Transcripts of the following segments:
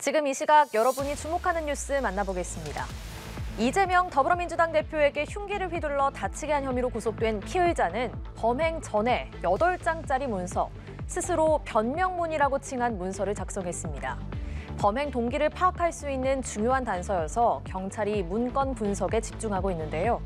지금 이 시각 여러분이 주목하는 뉴스 만나보겠습니다. 이재명 더불어민주당 대표에게 흉기를 휘둘러 다치게 한 혐의로 구속된 피의자는 범행 전에 8장짜리 문서, 스스로 변명문이라고 칭한 문서를 작성했습니다. 범행 동기를 파악할 수 있는 중요한 단서여서 경찰이 문건 분석에 집중하고 있는데요.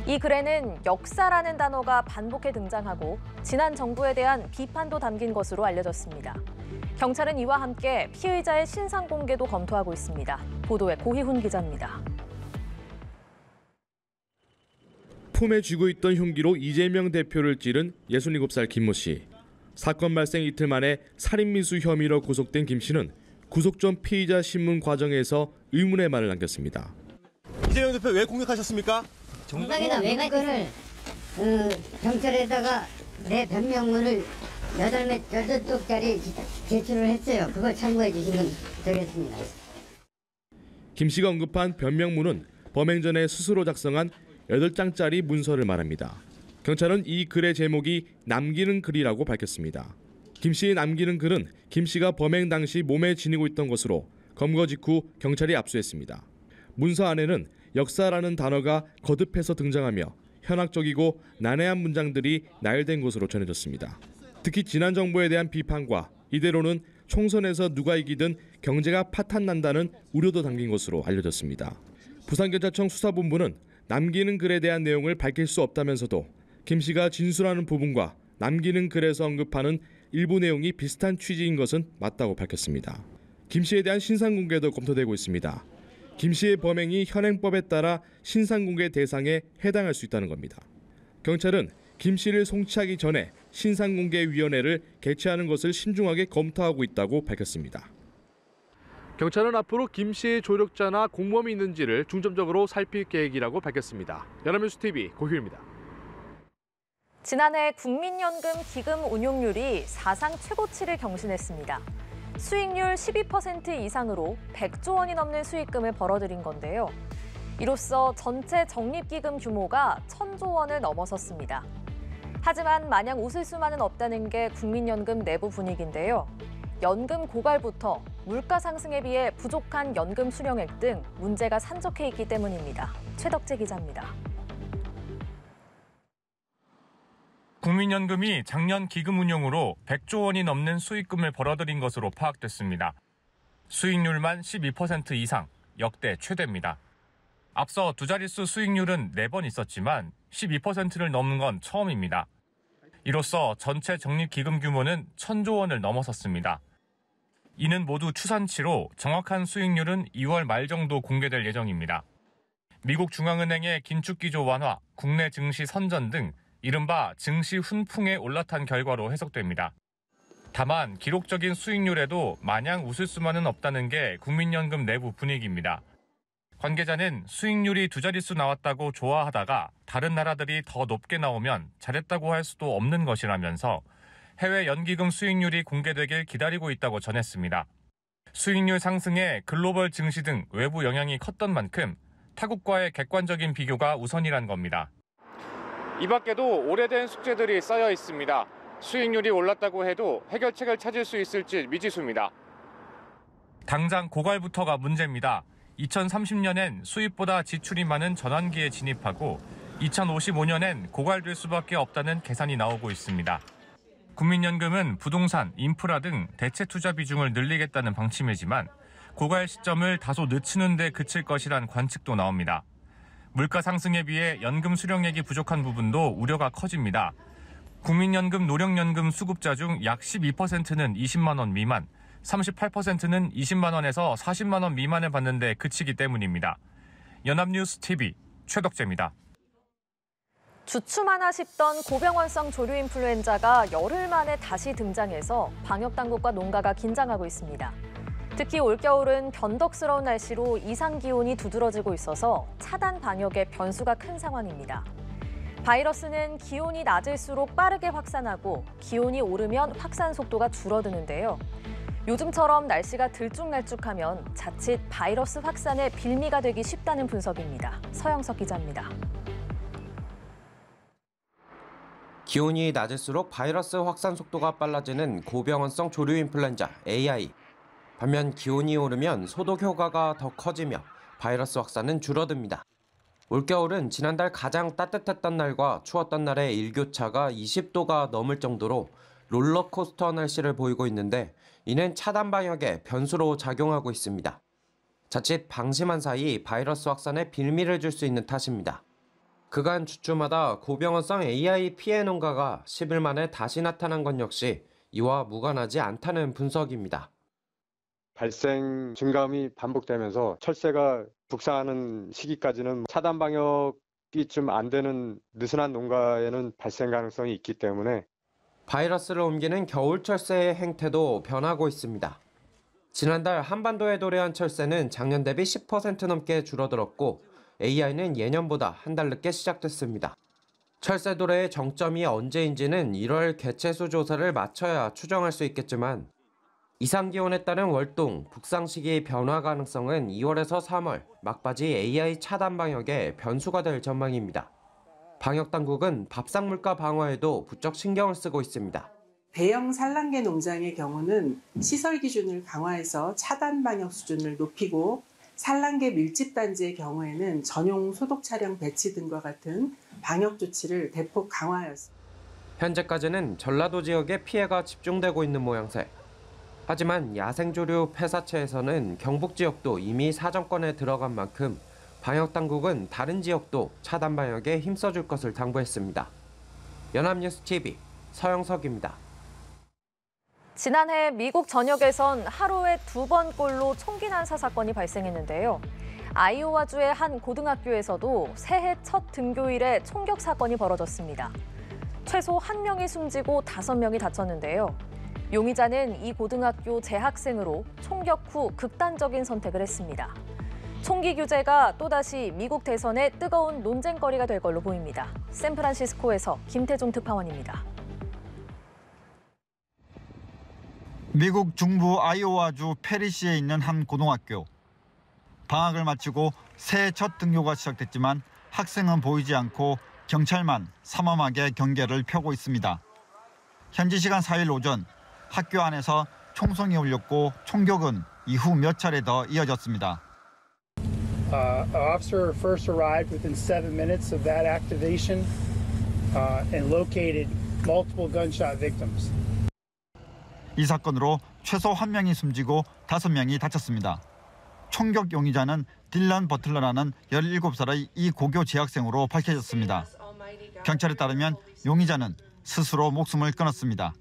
이 글에는 역사라는 단어가 반복해 등장하고 지난 정부에 대한 비판도 담긴 것으로 알려졌습니다. 경찰은 이와 함께 피의자의 신상 공개도 검토하고 있습니다. 보도에 고희훈 기자입니다. 품에 쥐고 있던 흉기로 이재명 대표를 찌른 67살 김모 씨. 사건 발생 이틀 만에 살인미수 혐의로 구속된 김 씨는 구속 전 피의자 신문 과정에서 의문의 말을 남겼습니다. 이재명 대표 왜 공격하셨습니까? 정당이나 외관건을 경찰에다가 내 변명문을 8쪽짜리 제출을 했어요. 그걸 참고해 주시면 되겠습니다. 김 씨가 언급한 변명문은 범행 전에 스스로 작성한 8장짜리 문서를 말합니다. 경찰은 이 글의 제목이 남기는 글이라고 밝혔습니다. 김 씨의 남기는 글은 김 씨가 범행 당시 몸에 지니고 있던 것으로 검거 직후 경찰이 압수했습니다. 문서 안에는 역사라는 단어가 거듭해서 등장하며 현학적이고 난해한 문장들이 나열된 것으로 전해졌습니다. 특히 지난 정부에 대한 비판과 이대로는 총선에서 누가 이기든 경제가 파탄난다는 우려도 담긴 것으로 알려졌습니다. 부산경찰청 수사본부는 남기는 글에 대한 내용을 밝힐 수 없다면서도 김 씨가 진술하는 부분과 남기는 글에서 언급하는 일부 내용이 비슷한 취지인 것은 맞다고 밝혔습니다. 김 씨에 대한 신상공개도 검토되고 있습니다. 김 씨의 범행이 현행법에 따라 신상공개 대상에 해당할 수 있다는 겁니다. 경찰은 김 씨를 송치하기 전에 신상공개위원회를 개최하는 것을 신중하게 검토하고 있다고 밝혔습니다. 경찰은 앞으로 김 씨의 조력자나 공범이 있는지를 중점적으로 살필 계획이라고 밝혔습니다. 연합뉴스TV 고휴입니다. 지난해 국민연금 기금 운용률이 사상 최고치를 경신했습니다. 수익률 12% 이상으로 100조 원이 넘는 수익금을 벌어들인 건데요. 이로써 전체 적립기금 규모가 1000조 원을 넘어섰습니다. 하지만 마냥 웃을 수만은 없다는 게 국민연금 내부 분위기인데요. 연금 고갈부터 물가 상승에 비해 부족한 연금 수령액 등 문제가 산적해 있기 때문입니다. 최덕재 기자입니다. 국민연금이 작년 기금 운용으로 100조 원이 넘는 수익금을 벌어들인 것으로 파악됐습니다. 수익률만 12% 이상, 역대 최대입니다. 앞서 두 자릿수 수익률은 4번 있었지만 12%를 넘는 건 처음입니다. 이로써 전체 적립기금 규모는 1000조 원을 넘어섰습니다. 이는 모두 추산치로 정확한 수익률은 2월 말 정도 공개될 예정입니다. 미국 중앙은행의 긴축기조 완화, 국내 증시 선전 등 이른바 증시 훈풍에 올라탄 결과로 해석됩니다. 다만 기록적인 수익률에도 마냥 웃을 수만은 없다는 게 국민연금 내부 분위기입니다. 관계자는 수익률이 두 자릿수 나왔다고 좋아하다가 다른 나라들이 더 높게 나오면 잘했다고 할 수도 없는 것이라면서 해외 연기금 수익률이 공개되길 기다리고 있다고 전했습니다. 수익률 상승에 글로벌 증시 등 외부 영향이 컸던 만큼 타국과의 객관적인 비교가 우선이란 겁니다. 이 밖에도 오래된 숙제들이 쌓여 있습니다. 수익률이 올랐다고 해도 해결책을 찾을 수 있을지 미지수입니다. 당장 고갈부터가 문제입니다. 2030년엔 수입보다 지출이 많은 전환기에 진입하고 2055년엔 고갈될 수밖에 없다는 계산이 나오고 있습니다. 국민연금은 부동산, 인프라 등 대체 투자 비중을 늘리겠다는 방침이지만 고갈 시점을 다소 늦추는 데 그칠 것이란 관측도 나옵니다. 물가 상승에 비해 연금 수령액이 부족한 부분도 우려가 커집니다. 국민연금 노령연금 수급자 중 약 12%는 20만 원 미만, 38%는 20만 원에서 40만 원 미만을 받는 데 그치기 때문입니다. 연합뉴스TV 최덕재입니다. 주춤하나 싶던 고병원성 조류 인플루엔자가 열흘 만에 다시 등장해서 방역당국과 농가가 긴장하고 있습니다. 특히 올겨울은 변덕스러운 날씨로 이상 기온이 두드러지고 있어서 차단 방역에 변수가 큰 상황입니다. 바이러스는 기온이 낮을수록 빠르게 확산하고 기온이 오르면 확산 속도가 줄어드는데요. 요즘처럼 날씨가 들쭉날쭉하면 자칫 바이러스 확산의 빌미가 되기 쉽다는 분석입니다. 서영석 기자입니다. 기온이 낮을수록 바이러스 확산 속도가 빨라지는 고병원성 조류 인플루엔자 AI. 반면 기온이 오르면 소독 효과가 더 커지며 바이러스 확산은 줄어듭니다. 올겨울은 지난달 가장 따뜻했던 날과 추웠던 날의 일교차가 20도가 넘을 정도로 롤러코스터 날씨를 보이고 있는데 이는 차단 방역의 변수로 작용하고 있습니다. 자칫 방심한 사이 바이러스 확산에 빌미를 줄 수 있는 탓입니다. 그간 주주마다 고병원성 AI 피해 농가가 10일 만에 다시 나타난 건 역시 이와 무관하지 않다는 분석입니다. 발생 증가음이 반복되면서 철새가 북상하는 시기까지는 차단 방역이 좀 안 되는 느슨한 농가에는 발생 가능성이 있기 때문에 바이러스를 옮기는 겨울 철새의 행태도 변하고 있습니다. 지난달 한반도에 도래한 철새는 작년 대비 10% 넘게 줄어들었고 AI는 예년보다 한 달 늦게 시작됐습니다. 철새 도래의 정점이 언제인지는 1월 개체수 조사를 마쳐야 추정할 수 있겠지만 이상기온에 따른 월동, 북상 시기 변화 가능성은 2월에서 3월 막바지 AI 차단 방역의 변수가 될 전망입니다. 방역당국은 밥상 물가 방어에도 부쩍 신경을 쓰고 있습니다. 대형 산란계 농장의 경우는 시설 기준을 강화해서 차단 방역 수준을 높이고 산란계 밀집 단지의 경우에는 전용 소독 차량 배치 등과 같은 방역 조치를 대폭 강화하였습니다. 현재까지는 전라도 지역에 피해가 집중되고 있는 모양새. 하지만 야생조류 폐사체에서는 경북 지역도 이미 사정권에 들어간 만큼 방역당국은 다른 지역도 차단 방역에 힘써줄 것을 당부했습니다. 연합뉴스TV 서영석입니다. 지난해 미국 전역에선 하루에 2번꼴로 총기 난사 사건이 발생했는데요. 아이오와주의 한 고등학교에서도 새해 첫 등교일에 총격 사건이 벌어졌습니다. 최소 1명이 숨지고 5명이 다쳤는데요. 용의자는 이 고등학교 재학생으로 총격 후 극단적인 선택을 했습니다. 총기 규제가 또다시 미국 대선의 뜨거운 논쟁거리가 될 걸로 보입니다. 샌프란시스코에서 김태종 특파원입니다. 미국 중부 아이오와주 페리시에 있는 한 고등학교. 방학을 마치고 새해 첫 등교가 시작됐지만 학생은 보이지 않고 경찰만 삼엄하게 경계를 펴고 있습니다. 현지 시간 4일 오전 학교 안에서 총성이 울렸고 총격은 이후 몇 차례 더 이어졌습니다. An officer first arrived within 7 minutes of that activation and located multiple gunshot victims. 이 사건으로 최소 1명이 숨지고 5명이 다쳤습니다. 총격 용의자는 딜런 버틀러라는 17살의 이 고교 재학생으로 밝혀졌습니다. 경찰에 따르면 용의자는 스스로 목숨을 끊었습니다.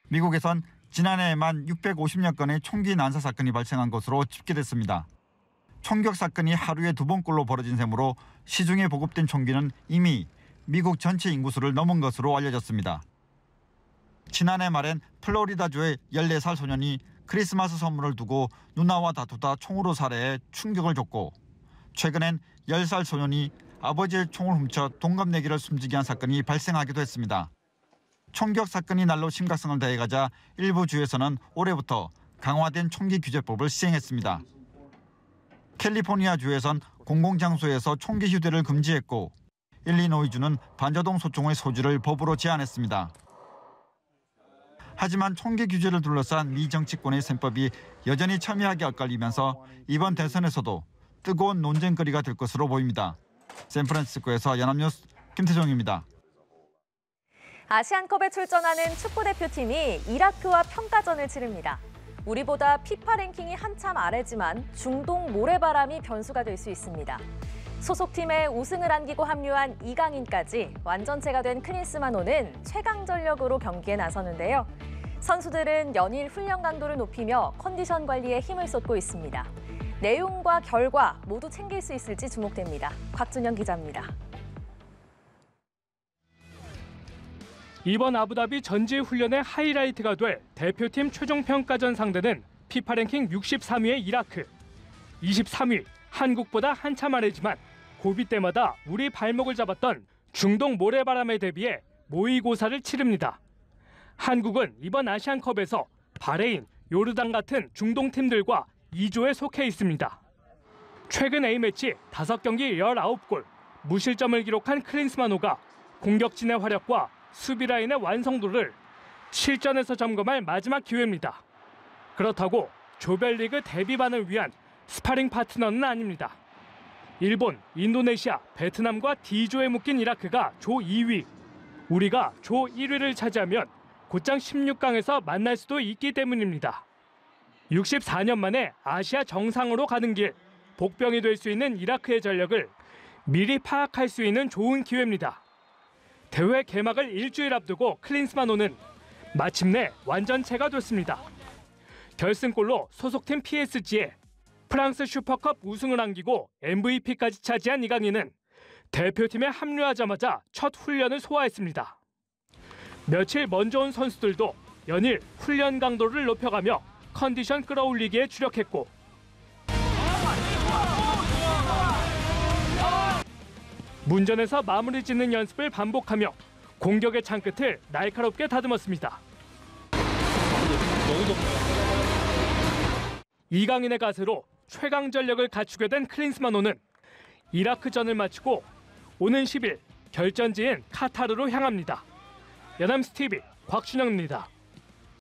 미국에선 지난해에만 650여 건의 총기 난사 사건이 발생한 것으로 집계됐습니다. 총격 사건이 하루에 2번꼴로 벌어진 셈으로 시중에 보급된 총기는 이미 미국 전체 인구수를 넘은 것으로 알려졌습니다. 지난해 말엔 플로리다주의 14살 소년이 크리스마스 선물을 두고 누나와 다투다 총으로 살해해 충격을 줬고 최근엔 10살 소년이 아버지의 총을 훔쳐 동갑내기를 숨지게 한 사건이 발생하기도 했습니다. 총격 사건이 날로 심각성을 더해가자 일부 주에서는 올해부터 강화된 총기 규제법을 시행했습니다. 캘리포니아주에선 공공장소에서 총기 휴대를 금지했고 일리노이주는 반자동 소총의 소지를 법으로 제한했습니다. 하지만 총기 규제를 둘러싼 미 정치권의 셈법이 여전히 첨예하게 엇갈리면서 이번 대선에서도 뜨거운 논쟁거리가 될 것으로 보입니다. 샌프란시스코에서 연합뉴스 김태종입니다. 아시안컵에 출전하는 축구대표팀이 이라크와 평가전을 치릅니다. 우리보다 피파 랭킹이 한참 아래지만 중동 모래바람이 변수가 될 수 있습니다. 소속팀에 우승을 안기고 합류한 이강인까지 완전체가 된 크리스마노는 최강 전력으로 경기에 나서는데요. 선수들은 연일 훈련 강도를 높이며 컨디션 관리에 힘을 쏟고 있습니다. 내용과 결과 모두 챙길 수 있을지 주목됩니다. 곽준영 기자입니다. 이번 아부다비 전지 훈련의 하이라이트가 될 대표팀 최종평가전 상대는 피파 랭킹 63위의 이라크. 23위, 한국보다 한참 아래지만 고비 때마다 우리 발목을 잡았던 중동 모래바람에 대비해 모의고사를 치릅니다. 한국은 이번 아시안컵에서 바레인, 요르단 같은 중동 팀들과 2조에 속해 있습니다. 최근 A매치 5경기 19골, 무실점을 기록한 클린스마노가 공격진의 화력과 수비 라인의 완성도를 실전에서 점검할 마지막 기회입니다. 그렇다고 조별리그 데뷔반을 위한 스파링 파트너는 아닙니다. 일본, 인도네시아, 베트남과 D조에 묶인 이라크가 조 2위, 우리가 조 1위를 차지하면 곧장 16강에서 만날 수도 있기 때문입니다. 64년 만에 아시아 정상으로 가는 길, 복병이 될 수 있는 이라크의 전력을 미리 파악할 수 있는 좋은 기회입니다. 대회 개막을 일주일 앞두고 클린스만호는 마침내 완전체가 됐습니다. 결승골로 소속팀 PSG에 프랑스 슈퍼컵 우승을 안기고 MVP까지 차지한 이강인은 대표팀에 합류하자마자 첫 훈련을 소화했습니다. 며칠 먼저 온 선수들도 연일 훈련 강도를 높여가며 컨디션 끌어올리기에 주력했고 문전에서 마무리 짓는 연습을 반복하며 공격의 창끝을 날카롭게 다듬었습니다. 이강인의 가세로 최강 전력을 갖추게 된 클린스만호는 이라크전을 마치고 오는 10일 결전지인 카타르로 향합니다. 연합뉴스 TV 곽준영입니다.